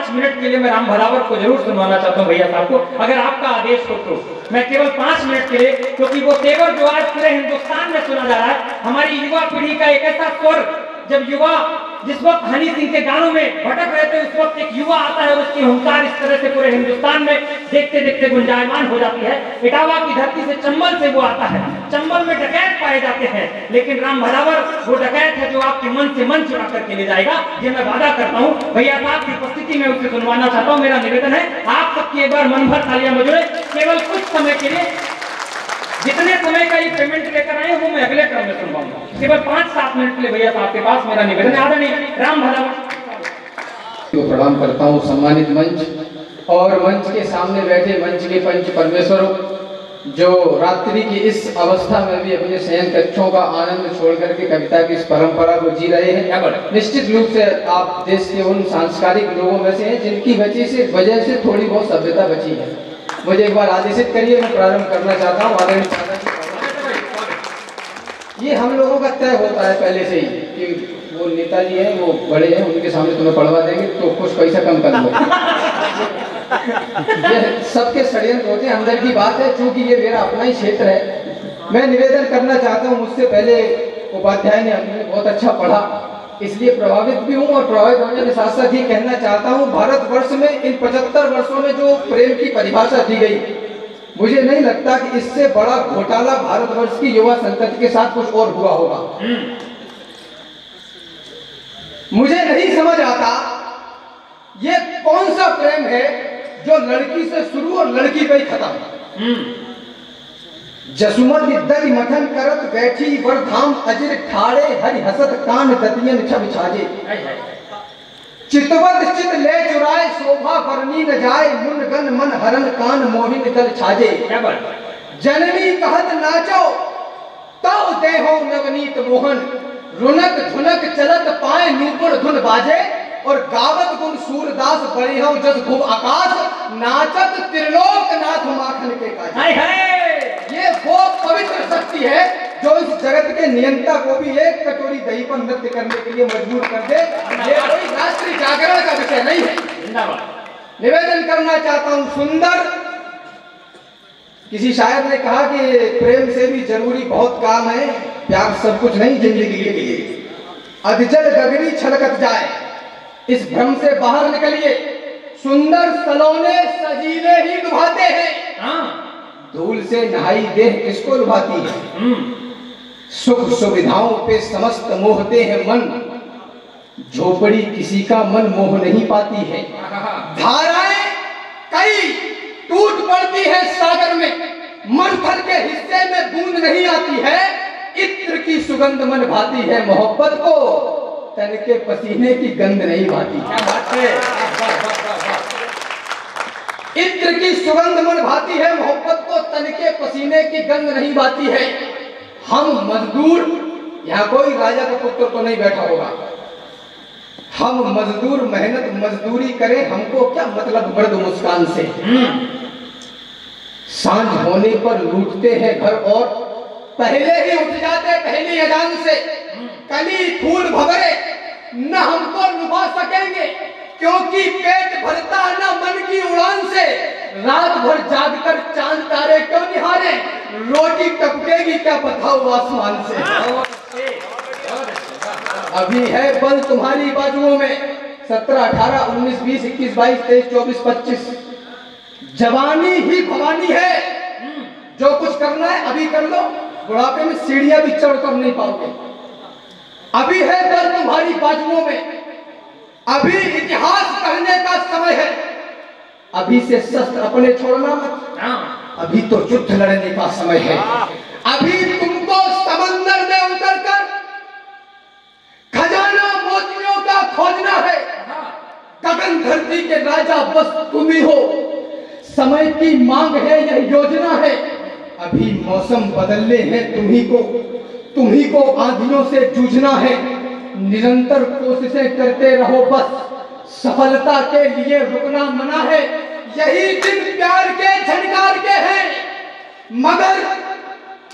5 minute के लिए मैं राम भदावर को जरूर सुनवाना चाहता हूँ भैया साहब को, अगर आपका आदेश हो तो। मैं केवल 5 मिनट के लिए, क्योंकि वो तेवर जो आज पूरे हिंदुस्तान में सुना जा रहा है, हमारी युवा पीढ़ी का एक ऐसा स्वर, जब युवा जिस वक्त हनी सिंह के गानों में भटक रहे थे, उस वक्त एक युवा आता है और उसकी हुंकार इस तरह से पूरे हिंदुस्तान में देखते देखते गुंजायमान हो जाती है। इटावा की धरती से, चंबल से वो आता है। चंबल में डकैत पाए जाते हैं, लेकिन राम भदावर वो डकैत है जो आपके मन से मन चुरा करके ले जाएगा, ये मैं वादा करता हूँ। भैया साहब की उपस्थिति में उसे सुनवाना चाहता हूँ। मेरा निवेदन है आप सबकी एक बार मन भर तालियां बजाएं। केवल कुछ समय के लिए, जितने समय का ये पेमेंट लेकर आए वो मैं अगले क्रम में सुनवाऊंगा। केवल 5-7 मिनट के लिए भैया साहब के पास मेरा निवेदन है। आदरणीय राम भदावर को प्रणाम करता हूँ। सम्मानित मंच और मंच के सामने बैठे मंच के पंच परमेश्वरों, जो रात्रि की इस अवस्था में भी अपने शयन कक्षों का आनंद छोड़ करके कविता की इस परंपरा को जी रहे हैं। निश्चित रूप से आप देश के उन सांस्कृतिक लोगों में से हैं जिनकी वजह से थोड़ी बहुत सभ्यता बची है। मुझे एक बार आदेशित करिए, मैं प्रारंभ करना चाहता हूँ। ये हम लोगों का तय होता है पहले से ही कि वो नेताजी हैं, वो बड़े हैं, उनके सामने तुम्हें पढ़वा देंगे तो कुछ पैसा कम कर लो। ये सबके षड्यंत्र होते हैं, अंदर की बात है। चूंकि ये मेरा अपना ही क्षेत्र है, मैं निवेदन करना चाहता हूँ। मुझसे पहले उपाध्याय ने हमने बहुत अच्छा पढ़ा, इसलिए प्रभावित भी हूँ। और प्रभावित होने के साथ साथ ये कहना चाहता हूँ, भारतवर्ष में इन 75 वर्षों में जो प्रेम की परिभाषा दी गई, मुझे नहीं लगता कि इससे बड़ा घोटाला भारतवर्ष की युवा संतति के साथ कुछ और हुआ होगा। मुझे नहीं समझ आता ये कौन सा प्रेम है जो लड़की से शुरू और लड़की पे ही खत्म। जसुमत दरि मथन करत बैठी वरधाम अजिर ठाड़े हरि हसत कान दतियन छब छाजे। चितवत चित ले चुराए शोभा बरनी न जाए मुन गन मन हरन कान मोहिन दल छाजे। जननी कहत नाचो तव देहो नवनीत मोहन रुनक धुनक चलत पाए नूपुर धुन बाजे। और गावत गुण सूरदास बड़े हो जस खूब आकाश नाचत त्रिलोक नाथ माखन के काज। ये वो पवित्र शक्ति है जो इस जगत के नियंता को भी एक कटोरी दही पर नृत्य करने के लिए मजबूर कर दे। ये कोई राष्ट्रीय जागरण का विषय नहीं है। निवेदन करना चाहता हूँ, सुंदर, किसी शायर ने कहा कि प्रेम से भी जरूरी बहुत काम है, प्यार सब कुछ नहीं जिंदगी के लिए। अधजल गगनी छलकत जाए, इस भ्रम से बाहर निकलिए। सुंदर सलोने सजीले ही लुभाते हैं, धूल से नहाई देह किसको लुभाती है। सुख सुविधाओं पे समस्त मोहते हैं मन, झोपड़ी किसी का मन मोह नहीं पाती है। धाराएं कई टूट पड़ती है सागर में, मंथन के हिस्से में बूंद नहीं आती है। इत्र की सुगंध मन भाती है, मोहब्बत को तन के पसीने की गंध नहीं भाती। क्या बात है। इत्र की सुगंध मन भाती है, मोहब्बत को तन के पसीने की गंध नहीं भाती है। हम मजदूर, यहाँ कोई राजा का पुत्र तो नहीं बैठा होगा, हम मजदूर मेहनत मजदूरी करें, हमको क्या मतलब मर्द मुस्कान से। सांझ होने पर लूटते हैं घर और पहले ही उठ जाते पहली अजान से। कली फूल भवरे न हमको लुभा सकेंगे, क्योंकि पेट भरता न मन की उड़ान से। रात भर जागकर चांद तारे क्यों निहारे, रोटी टपकेगी क्या बताओ आसमान से। अभी है बल तुम्हारी बाजुओं में, 17, 18, 19, 20, 21, 22, 23, 24, 25। जवानी ही भवानी है, जो कुछ करना है अभी कर लो, बुढ़ापे में सीढ़ियां भी चढ़ कर नहीं पाओगे। अभी है बल तुम्हारी बाजुओं में, अभी इतिहास कहने का समय है। अभी से शस्त्र अपने छोड़ना मत, अभी तो युद्ध लड़ने का समय है। अभी तुमको समंदर में उतरकर खजाना मोतियों का खोजना है। गगन धरती के राजा बस तुम ही हो, समय की मांग है, यह योजना है। अभी मौसम बदलने हैं तुम्ही को आंधियों से जूझना है। निरंतर कोशिशें करते रहो, बस सफलता के लिए रुकना मना है। यही दिन प्यार के झनकार के हैं, मगर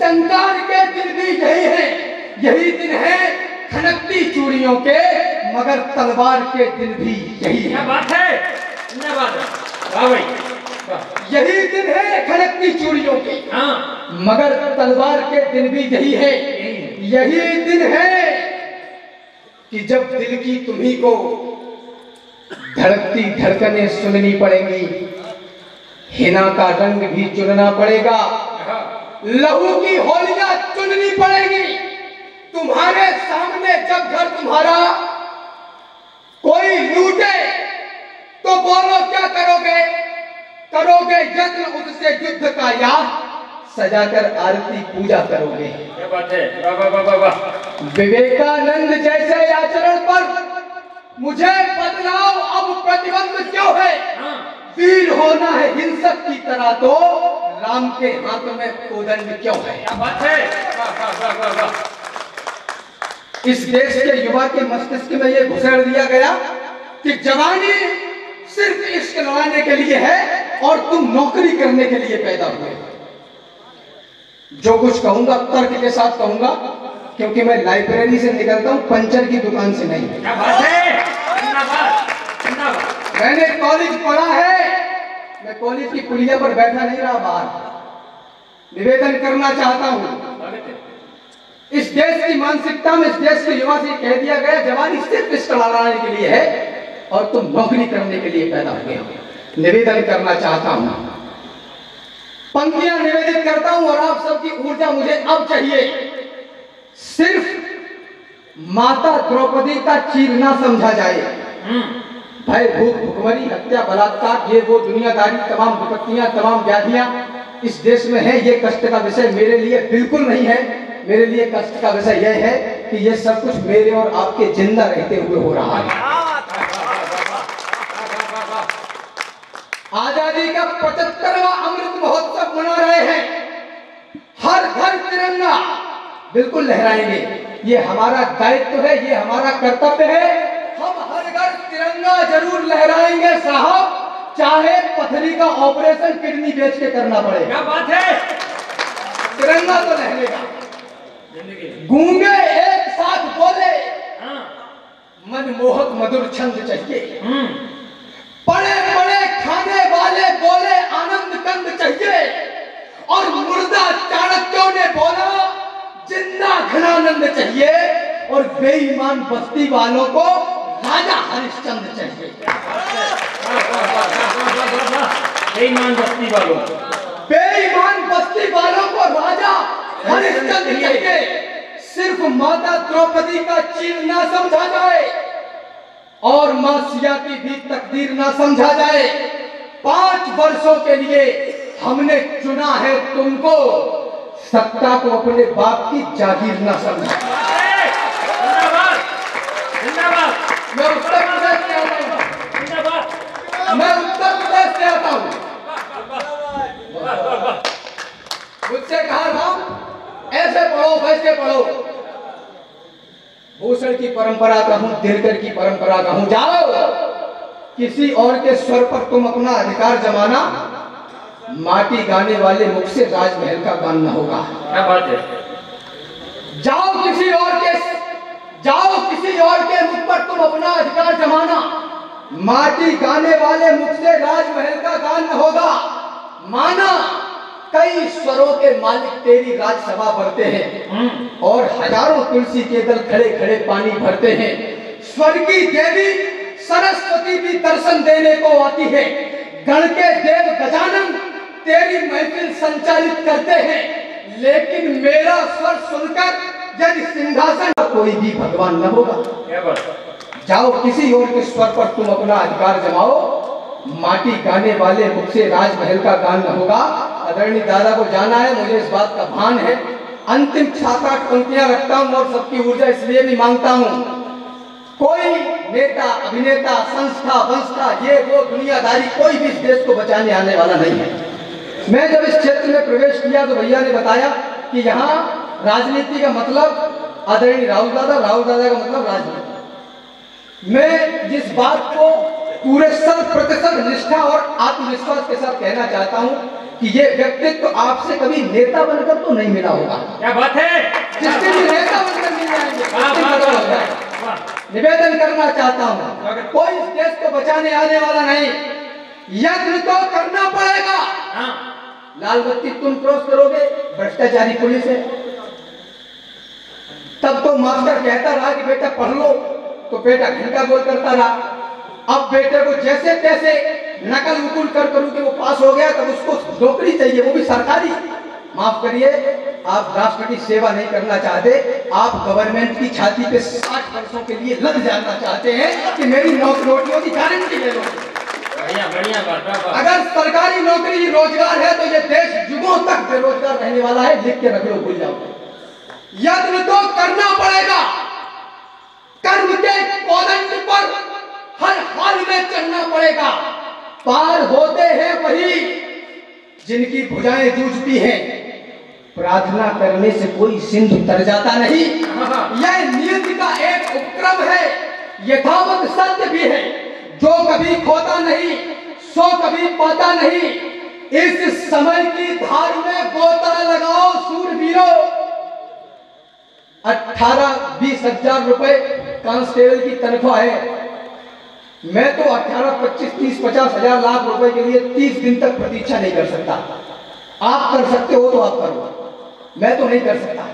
टंकार के दिन भी यही है। यही दिन है खनकती चूड़ियों के, मगर तलवार के दिन भी यही है। क्या बात है। वीरों के। हाँ। मगर तलवार के दिन भी यही है, यही दिन है कि जब दिल की तुम्ही को धड़कती धड़कनें सुननी पड़ेंगी, हिना का रंग भी चुनना पड़ेगा, लहू की होलियां चुननी पड़ेगी। तुम्हारे सामने जब घर तुम्हारा कोई लूटे तो बोलो क्या करोगे? करोगे यत्न उससे युद्ध का, या सजाकर आरती पूजा करोगे? क्या बात है, वाह वाह वाह वाह। विवेकानंद जैसे आचरण पर मुझे बदलाव अब प्रतिबंध क्यों है? हाँ। वीर होना है हिंसक की तरह तो राम के हाथ में कोदंड क्यों है? क्या बात है, वाह वाह वाह वाह वाह। इस देश के युवा के मस्तिष्क में यह घुसेड़ दिया गया कि जवानी सिर्फ इश्क लड़ाने के लिए है और तुम नौकरी करने के लिए पैदा हुए। जो कुछ कहूंगा तर्क के साथ कहूंगा, क्योंकि मैं लाइब्रेरी से निकलता हूं, पंचर की दुकान से नहीं। क्या बात है, जिंदाबाद जिंदाबाद। मैंने कॉलेज पढ़ा है, मैं कॉलेज की पुलिया पर बैठा नहीं रहा, बाहर निवेदन करना चाहता हूं। इस देश की मानसिकता में, इस देश के युवा से कह दिया गया जवानी सिर्फ इश्क लड़ाने के लिए है और तुम नौकरी करने के लिए पैदा हुए हो। निवेदन करना चाहता हूं, पंक्तियां निवेदित करता हूं और आप सबकी ऊर्जा मुझे अब चाहिए। सिर्फ माता द्रौपदी का चीर ना समझा जाए। भय, भूख, भुखमरी, हत्या, बलात्कार, ये वो दुनियादारी, तमाम विपत्तियां, तमाम व्याधियां इस देश में है। ये कष्ट का विषय मेरे लिए बिल्कुल नहीं है। मेरे लिए कष्ट का विषय यह है कि ये सब कुछ मेरे और आपके जिंदा रहते हुए हो रहा है। आजादी का 75वां अमृत महोत्सव मना रहे हैं। हर घर तिरंगा बिल्कुल लहराएंगे, ये हमारा दायित्व है, ये हमारा कर्तव्य है। हम हर घर तिरंगा जरूर लहराएंगे साहब, चाहे पथरी का ऑपरेशन किडनी बेच के करना पड़े। क्या बात है, तिरंगा तो लहरेगा। गूंगे एक साथ बोले, मनमोहक मधुर छंद चाहिए। पड़े पड़े खाने वाले बोले आनंद कंद चाहिए। और मुर्दा चाणक्यों ने बोला जिंदा घनानंद चाहिए। और बेईमान बस्ती वालों को राजा हरिश्चंद्र चाहिए। बेईमान बस्ती वालों, बेईमान बस्ती वालों को राजा हरिश्चंद्र चाहिए। सिर्फ माता द्रौपदी का चीर ना समझा जाए और मां सिया की भी तकदीर ना समझा जाए। 5 वर्षों के लिए हमने चुना है तुमको, सत्ता को अपने बाप की जागीर ना समझा। मैं उत्तर प्रदेश से आता हूँ, मैं उत्तर प्रदेश से आता हूँ। मुझसे कहा राम ऐसे पढ़ो वैसे पढ़ो, भूषण की परंपरा का हूं, दिनकर की परंपरा का हूं। जाओ किसी और के स्वर पर तुम अपना अधिकार जमाना, माटी गाने वाले मुख से राजमहल का गान न होगा। क्या बात है, जाओ किसी और के मुख पर तुम अपना अधिकार जमाना, माटी गाने वाले मुख से राजमहल का गान न होगा। माना कई स्वरों के मालिक तेरी राजसभा भरते हैं और हजारों तुलसी के दल खड़े खड़े पानी भरते हैं। स्वर की देवी सरस्वती भी दर्शन देने को आती है। गण के देव गजानन तेरी महफिल संचालित करते हैं, लेकिन मेरा स्वर सुनकर यदि सिंहासन पर कोई भी भगवान न होगा। जाओ किसी और के स्वर पर तुम अपना अधिकार जमाओ, माटी गाने वाले मुख से राजमहल का गान न होगा। आदरणीय दादा को जाना है, मुझे इस बात का भान है। अंतिम 7-8 पंक्तियां रखता हूं और सबकी ऊर्जा इसलिए भी मांगता हूं। कोई नेता, अभिनेता, संस्था, वंस्था, ये वो दुनियादारी कोई भी इस देश को बचाने आने वाला नहीं है। मैं जब इस क्षेत्र में प्रवेश किया तो भैया ने बताया कि यहाँ राजनीति का मतलब आदरणीय राहुल दादा का मतलब राजनीति। मैं जिस बात को पूरे 100% निष्ठा और आत्मविश्वास के साथ कहना चाहता हूं कि ये व्यक्तित्व तो आपसे कभी नेता बनकर तो नहीं मिला होगा। क्या बात है, जिसके भी नेता बनकर मिल जाएंगे। निवेदन करना चाहता हूं, कोई इस देश को बचाने आने वाला नहीं, यत्न तो करना पड़ेगा। लाल बत्ती तुम क्रॉस करोगे, भ्रष्टाचारी पुलिस है। तब तो मास्टर कहता रहा कि बेटा पढ़ लो, तो बेटा घंटा बोल करता रहा। अब बेटे को जैसे तैसे नकल उकुल कर के वो पास हो गया, तब उसको नौकरी चाहिए, वो भी सरकारी। माफ करिए, आप राष्ट्र की सेवा नहीं करना चाहते, आप गवर्नमेंट की छाती पे 60 वर्षों के लिए लग जाना चाहते हैं कि मेरी नौकरियों की गारंटी ले लो। बढ़िया बढ़िया बात। अगर सरकारी नौकरी रोजगार है तो ये देश युगों तक बेरोजगार रहने वाला है, लिख के रख लो, भूल जाओ। यत्न तो करना पड़ेगा, कर्म के कोदंड पर हर हाल में चढ़ना पड़ेगा। पार होते हैं वही जिनकी भुजाएं जूझती हैं, प्रार्थना करने से कोई सिंधु तर जाता नहीं। यह नियति का एक उपक्रम है, यथावत सत्य भी है, जो कभी खोता नहीं सो कभी पाता नहीं। इस समय की धार में गोता लगाओ सूरवीरों। 18-20 हजार रुपए कांस्टेबल की तनख्वाह है। मैं तो 18, 25, 30, 50 हजार लाख रुपए के लिए 30 दिन तक प्रतीक्षा नहीं कर सकता। आप कर सकते हो तो आप करो, मैं तो नहीं कर सकता।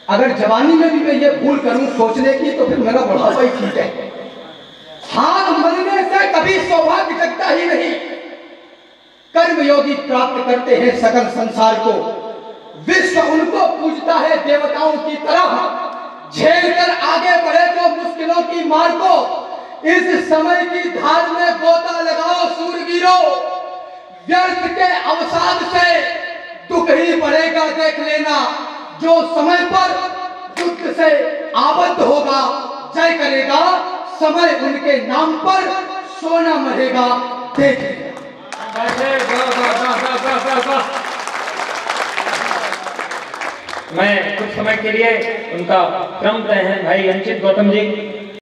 अगर जवानी में भी मैं ये भूल करूं सोचने की, तो फिर मेरा बढ़ावा ही ठीक है। हाथ मलने से कभी सौभाग्य जगता ही नहीं। कर्मयोगी प्राप्त करते हैं सकल संसार को, विश्व उनको पूजता है देवताओं की तरह। झेल कर आगे बढ़े तो मुश्किलों की मार को, इस समय की धार में गोता लगाओ सूरवीरों। व्यर्थ के अवसाद से दुख ही पड़ेगा देख लेना, जो समय पर युद्ध से आबद्ध होगा जय करेगा, समय उनके नाम पर सोना मरेगा देख लेना। मैं कुछ समय के लिए उनका क्रम तय है भाई अंचित गौतम जी।